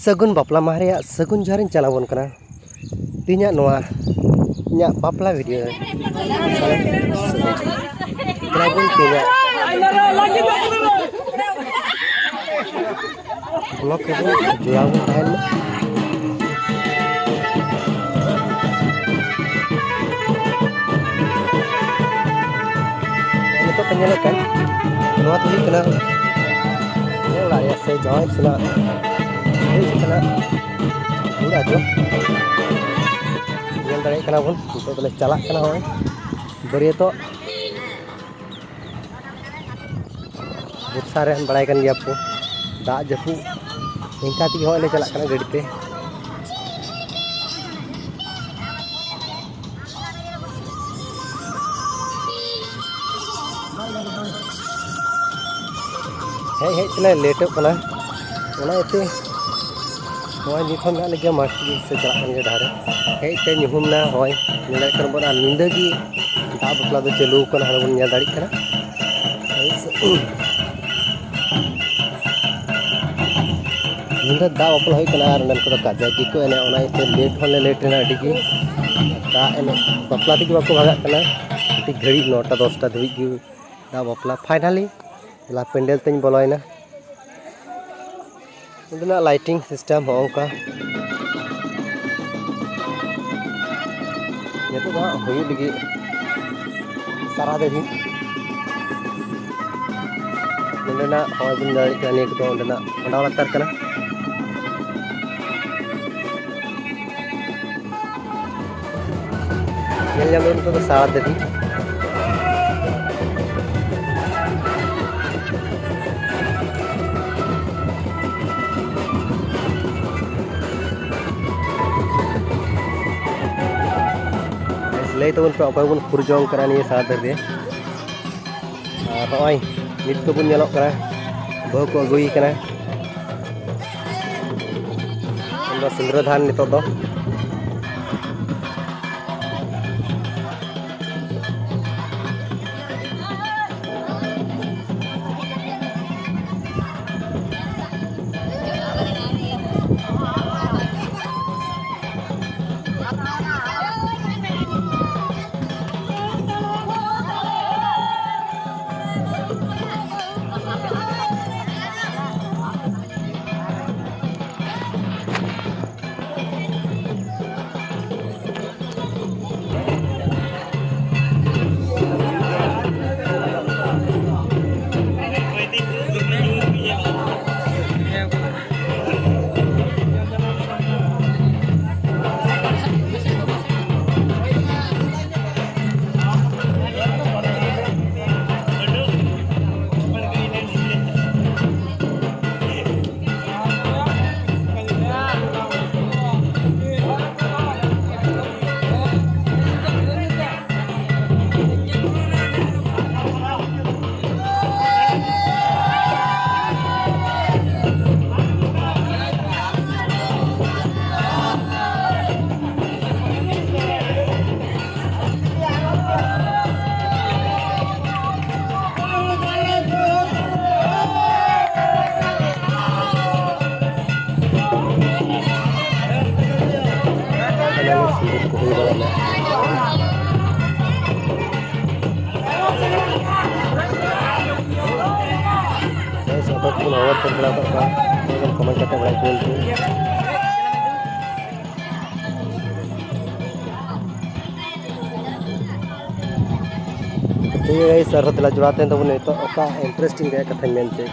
सगुन बापला माह सगुन जहर चलावन कना तीना ᱤᱧᱟᱹᱜ ᱵᱟᱯᱞᱟ ᱵᱷᱤᱰᱤᱭᱳ ᱪᱟᱞᱟᱵᱚᱱ ᱛᱤᱧᱟᱹ ᱵᱞᱚᱜ ᱨᱮᱵᱚᱱ ᱡᱚᱲᱟᱣ ᱵᱚᱱ ᱛᱟᱦᱮᱱ ᱢᱟ ᱱᱤᱛᱚᱜ ᱯᱮ ᱧᱮᱞᱮᱫ ᱠᱟᱱ ᱱᱚᱣᱟ ᱫᱚ ᱦᱩᱭᱩᱜ ᱠᱟᱱᱟ ᱚᱲᱟᱜ ᱨᱮᱭᱟᱜ ᱥᱮ ᱡᱟᱶᱟᱭ ᱥᱮᱱᱟᱜ ᱦᱩᱭᱩᱜ ᱠᱟᱱᱟ ᱚᱲᱟᱜ ᱡᱚ ᱧᱮᱞ ᱫᱟᱲᱮᱭᱟᱜ ᱠᱟᱱᱟ ᱵᱚᱱ ᱱᱤᱛᱚᱜ ᱫᱚᱞᱮ ᱪᱟᱞᱟᱜ ᱠᱟᱱᱟ ᱦᱚᱸᱜᱼᱚᱭ ᱵᱟᱹᱨᱭᱟᱹᱛᱚᱜ ᱵᱚᱨᱥᱟ ᱨᱮᱱ ᱵᱟᱲᱟᱭ ᱠᱟᱱ ᱜᱮᱭᱟ ᱯᱮ ᱫᱟᱜ ᱡᱟᱹᱯᱩᱫ ᱤᱱᱠᱟ ᱛᱮᱜᱮ ᱦᱚᱸᱜᱼᱚᱭ ᱞᱮ ᱪᱟᱞᱟᱜ ᱠᱟᱱᱟ ᱜᱟᱹᱰᱤ ᱛᱮ ᱦᱮᱡ ᱛᱮᱞᱮ ᱞᱮᱴᱚᱜ ᱠᱟᱱᱟ ᱚᱱᱟ ᱤᱭᱟᱹᱛᱮ ᱱᱚᱜᱼᱚᱭ ᱱᱤᱛ ᱦᱚᱸ ᱢᱮᱱᱟᱜ ᱞᱮᱜᱮᱭᱟ ᱢᱟᱴᱷ ᱥᱮ ᱪᱟᱞᱟᱜ ᱠᱟᱱ ᱜᱮᱭᱟ ᱰᱟᱦᱟᱨ ᱨᱮ ᱦᱮᱡ ᱛᱮ ᱧᱩᱦᱩᱢ ᱱᱟ ᱦᱚᱭ ᱧᱮᱞ ᱫᱟᱲᱮᱭᱟᱜ ᱠᱟᱱᱟ ᱵᱚᱱ ᱟᱨ ᱧᱤᱫᱟᱹ ᱜᱮ ᱫᱟᱜ ᱵᱟᱯᱞᱟ ᱫᱚ ᱪᱟᱹᱞᱩ ᱟᱠᱟᱱᱟ ᱦᱟᱸᱰᱮ ᱵᱚᱱ ᱧᱮᱞ ᱫᱟᱲᱮᱭᱟᱜ ᱠᱟᱱᱟ ᱧᱤᱫᱟᱹ ᱫᱟᱜ ᱵᱟᱯᱞᱟ ᱦᱩᱭᱩᱜ ᱠᱟᱱᱟ ᱟᱨ ᱚᱸᱰᱮ ᱠᱚᱫᱚ ᱠᱟᱡᱟᱠ ᱜᱮᱠᱚ ᱮᱱᱮᱡ ᱚᱱᱟ ᱤᱭᱟᱹᱛᱮ ᱞᱮᱴ ᱦᱚᱸᱞᱮ ᱞᱮᱴ ᱮᱱᱟ ᱟᱹᱰᱤ ᱜᱮ ᱫᱟᱜ ᱮᱱᱮᱡ ᱵᱟᱯᱞᱟ ᱛᱮᱜᱮ ᱵᱟᱠᱚ ᱵᱷᱟᱜᱟᱜ ᱠᱟᱱᱟ ᱠᱟᱹᱴᱤᱡ ᱜᱷᱟᱹᱲᱤᱡ 9টা 10টা ᱫᱷᱟᱹᱵᱤᱡ ᱜᱮ ᱫᱟᱜ ᱵᱟᱯᱞᱟ ᱯᱷᱟᱭᱱᱟᱞᱤ ᱮᱞᱟ ᱯᱮᱱᱰᱮᱞ ᱛᱮᱧ ᱵᱚᱞᱚᱭᱮᱱᱟ ᱚᱸᱰᱮᱱᱟᱜ ᱞᱟइटिंग सिस्टम ᱦᱚᱸ ᱚᱱᱠᱟ ᱱᱤᱛᱚᱜ ᱫᱚ ᱦᱟᱸᱜ ᱦᱩᱭᱩᱜ ᱞᱟᱹᱜᱤᱫ ᱥᱟᱨᱟ ᱫᱟᱹᱲᱦᱤ ᱱᱚᱸᱰᱮᱱᱟᱜ ᱦᱚᱸᱜᱼᱚᱭ ᱵᱚᱱ ᱫᱟᱲᱮᱭᱟᱜ ᱠᱟᱱᱟ ᱱᱤᱭᱟᱹ ᱠᱚᱫᱚ ᱚᱸᱰᱮᱱᱟᱜ ᱚᱸᱰᱟᱣ ᱞᱟᱛᱟᱨ ᱠᱟᱱᱟ ᱧᱮᱞ ᱧᱟᱢ ᱱᱤᱛᱚᱜ ᱫᱚ ᱥᱟᱨᱟ ᱫᱟᱹᱲᱦᱤ ᱞᱟᱹᱭ ᱛᱟᱵᱚᱱ ᱯᱮ ᱚᱠᱚᱭ ᱵᱚᱱ ᱠᱷᱩᱨᱡᱚᱝ ᱠᱟᱱᱟ ᱱᱤᱭᱟᱹ ᱥᱟᱨᱟ ᱫᱟᱹᱲᱦᱤ ᱨᱮ ᱟᱨ ᱱᱚᱜᱼᱚᱭ ᱱᱤᱛ ᱫᱚᱵᱚᱱ ᱧᱮᱞᱚᱜ ᱠᱟᱱᱟ ᱵᱟᱹᱦᱩ ᱠᱚ ᱟᱹᱜᱩᱭᱮ ᱠᱟᱱᱟ ᱥᱤᱸᱫᱽᱨᱟᱹᱫᱟᱱ ᱱᱤᱛᱚᱜ ᱫᱚ कमेंट करते बड़ा सर तेला जुड़ाते तब इंटरेस्टिंग कथा मेनते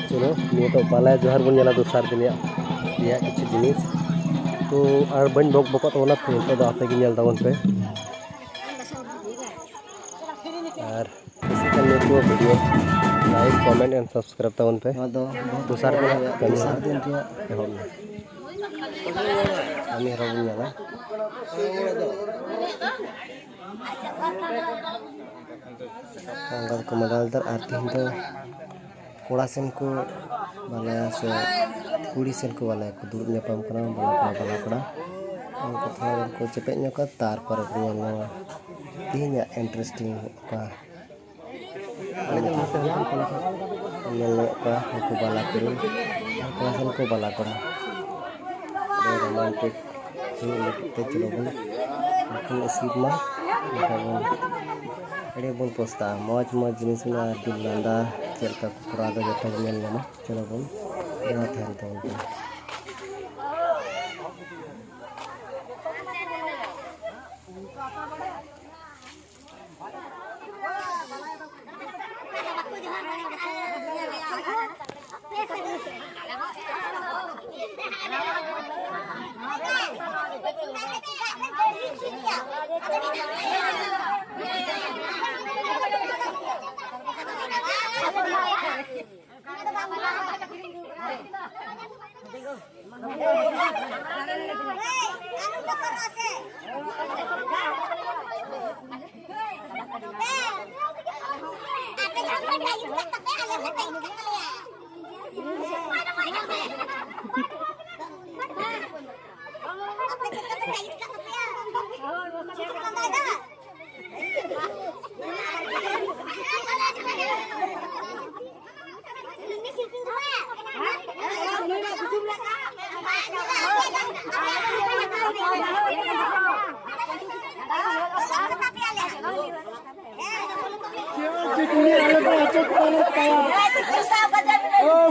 चलो निये तो बाला जोहार बन नेला दोसार दिन किछु जिनिस तो और बन बक बक तबना तो आपे तबन पे और इसी का video like comment and subscribe तबन पे दोसार दिन को मदालदार आरती तो कोड़ा सेन को बालाया से कुड़ी सेन को बालाया को दूर ᱧᱟᱯᱟᱢ ᱠᱟᱱᱟ बाला कोड़ा उनको थोड़ा को चेपे ᱧᱚᱜᱟ तारपर तीन इंटरेस्टिंग का बाला को बाला कोड़ा रोमांटिक चलो बन सीमा अड़े बन पोस्ता मौज मौज जिनिस दिल लांदा चलका पूरा जो चलो बन ध्यान तब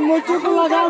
मुझे को लगाओ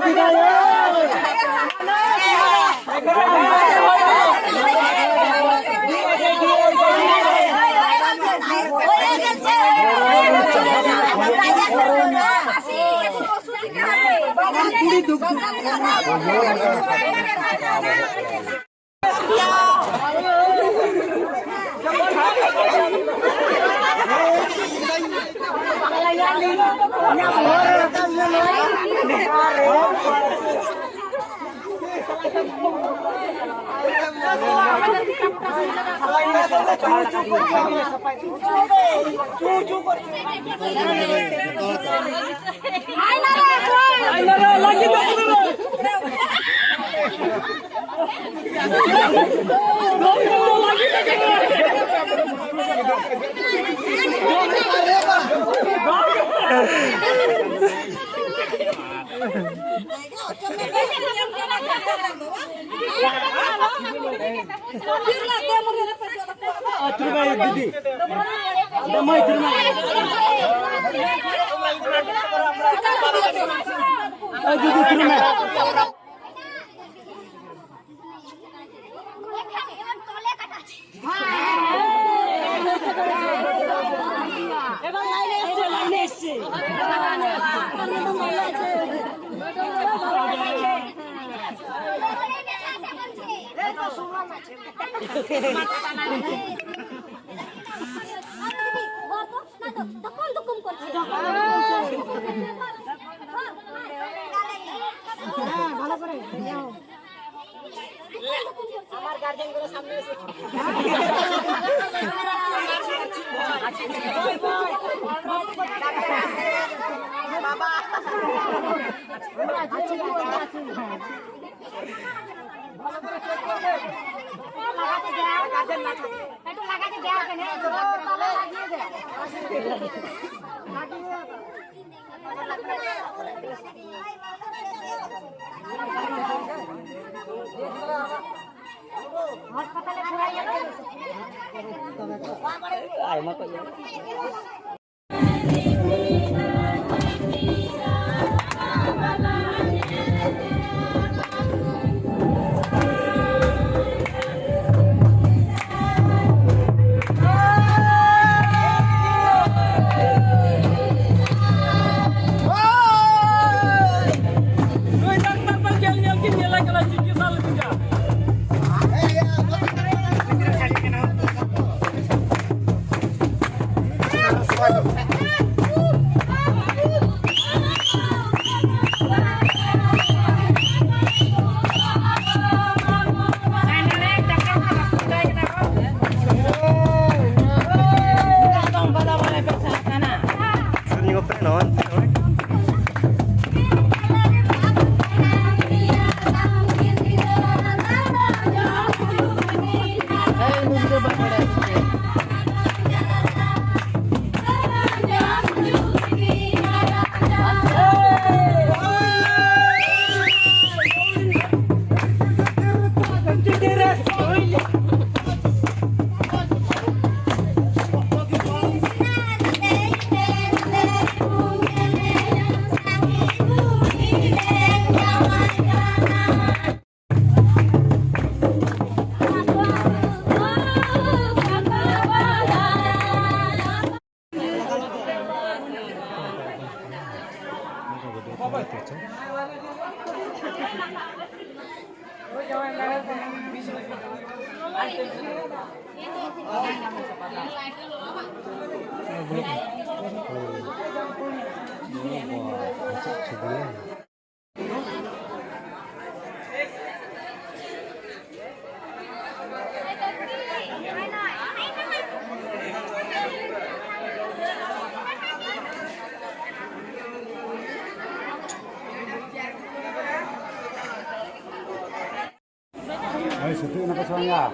Ayo situ kenapa soalnya?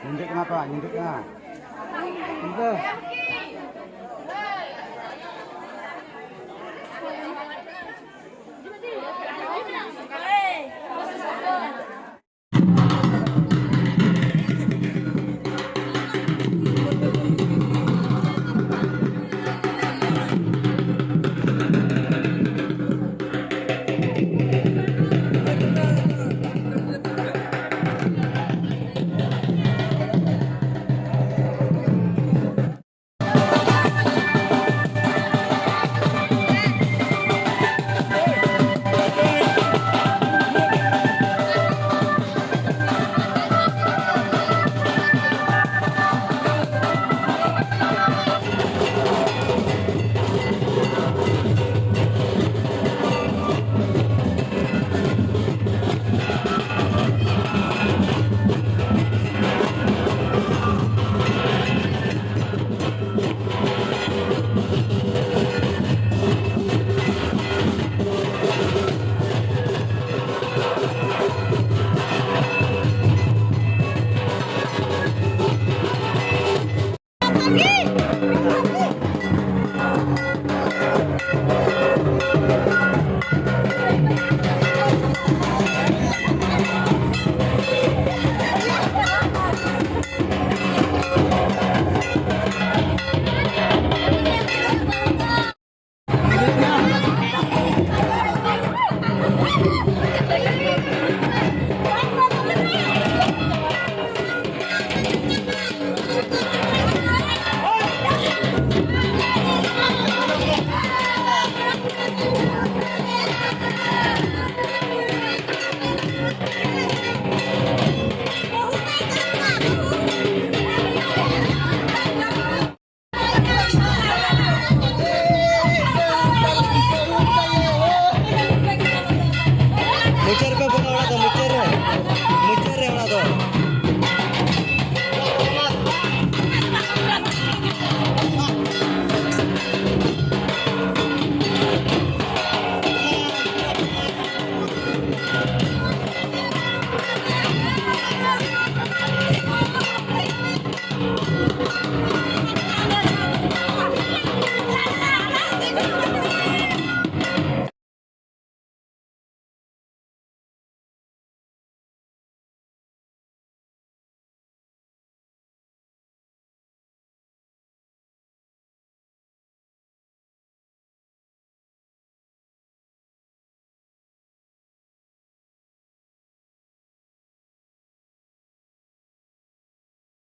Nyindik kenapa? Nyindiknya? Udah. Muchas gracias.